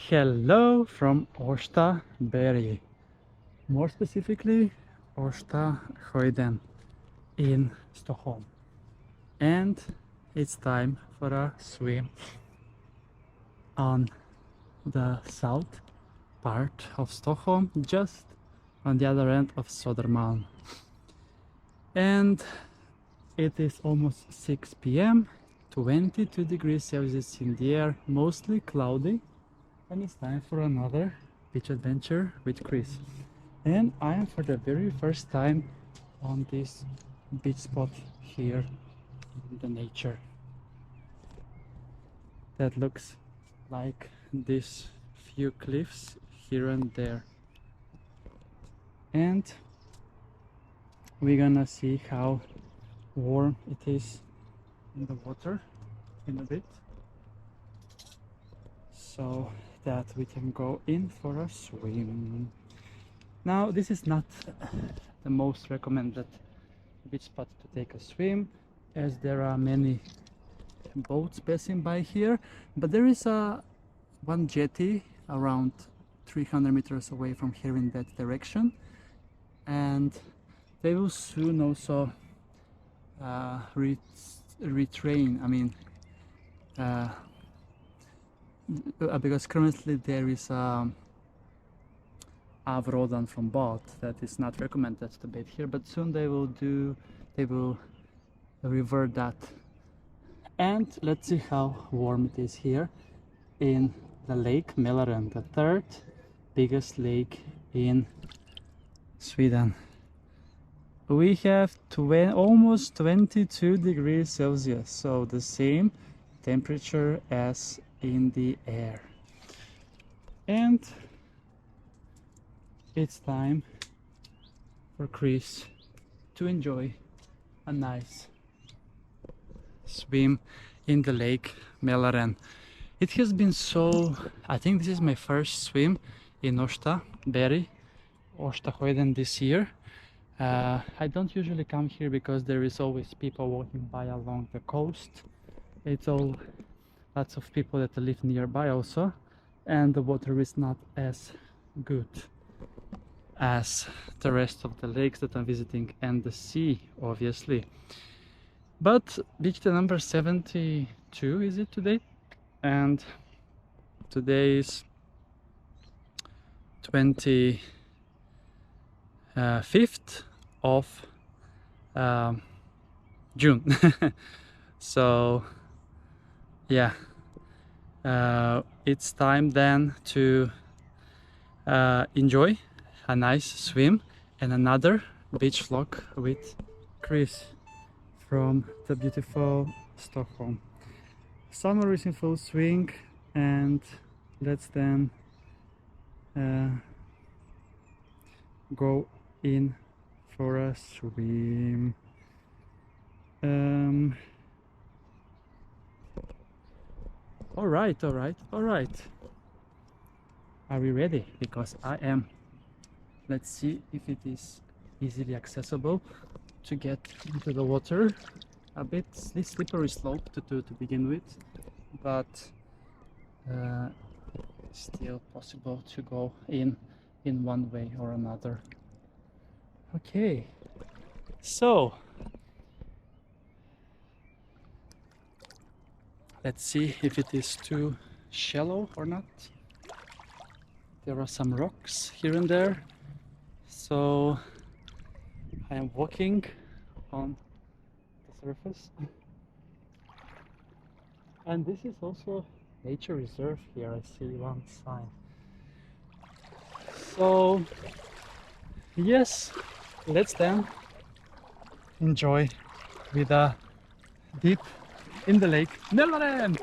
Hello from Årstaviken, more specifically Årstahöjden in Stockholm, and it's time for a swim on the south part of Stockholm, just on the other end of Södermalm. And it is almost 6 p.m, 22 degrees Celsius in the air, mostly cloudy, and it's time for another beach adventure with Kris. And I am for the very first time on this beach spot here in the nature. That looks like these few cliffs here and there. And we're gonna see how warm it is in the water in a bit, so that we can go in for a swim. Now, this is not the most recommended beach spot to take a swim, as there are many boats passing by here, but there is one jetty around 300 meters away from here in that direction, and they will soon also retrain, because currently there is avrådan from boat that is not recommended to bathe here, but soon they will revert that. And let's see how warm it is here in the lake Mälaren, the third biggest lake in Sweden. We have almost 22 degrees Celsius, so the same temperature as in the air. And it's time for Kris to enjoy a nice swim in the lake Mälaren. It has been I think this is my first swim in Årstahöjden this year. I don't usually come here because there is always people walking by along the coast. It's lots of people that live nearby also, and the water is not as good as the rest of the lakes that I'm visiting, and the sea, obviously. But beach day number 72 is it today, and today is 25th of June. So yeah, it's time then to enjoy a nice swim and another beach vlog with Kris from the beautiful Stockholm. Summer is in full swing, and let's then go in for a swim. All right. Are we ready? Because I am. Let's see if it is easily accessible to get into the water. A bit slippery slope to begin with, but still possible to go in one way or another. Okay, so let's see if it is too shallow or not. There are some rocks here and there, so I am walking on the surface. And this is also nature reserve here, I see one sign. So yes, let's then enjoy with a dip in the lake Mälaren.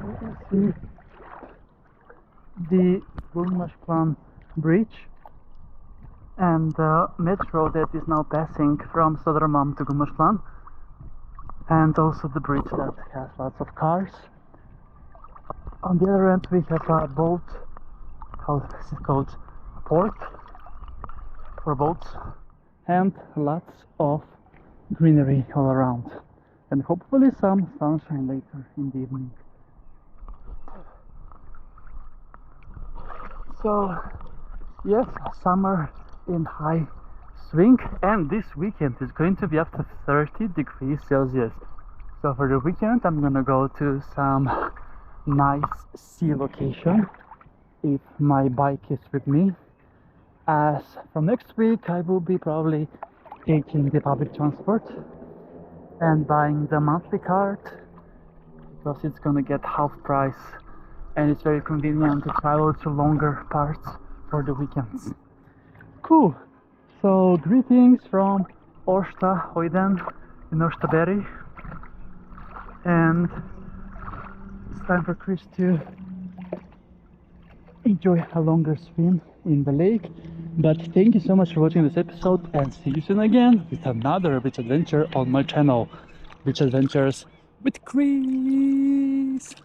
You can see the Gullmarsplan bridge and the metro that is now passing from Södermalm to Gullmarsplan, and also the bridge that has lots of cars. On the other end we have a boat, how is it called, port for boats, and lots of greenery all around, and hopefully some sunshine later in the evening. So yes, summer in high swing, and this weekend is going to be up to 30 degrees Celsius. So for the weekend I'm gonna go to some nice sea location if my bike is with me, as from next week I will be probably taking the public transport and buying the monthly card, because it's gonna get half price and it's very convenient to travel to longer parts for the weekends. Cool. So greetings from Årstahöjden in Årstaviken, and it's time for Kris to enjoy a longer swim in the lake. But thank you so much for watching this episode, and see you soon again with another beach adventure on my channel, Beach Adventures with Kris.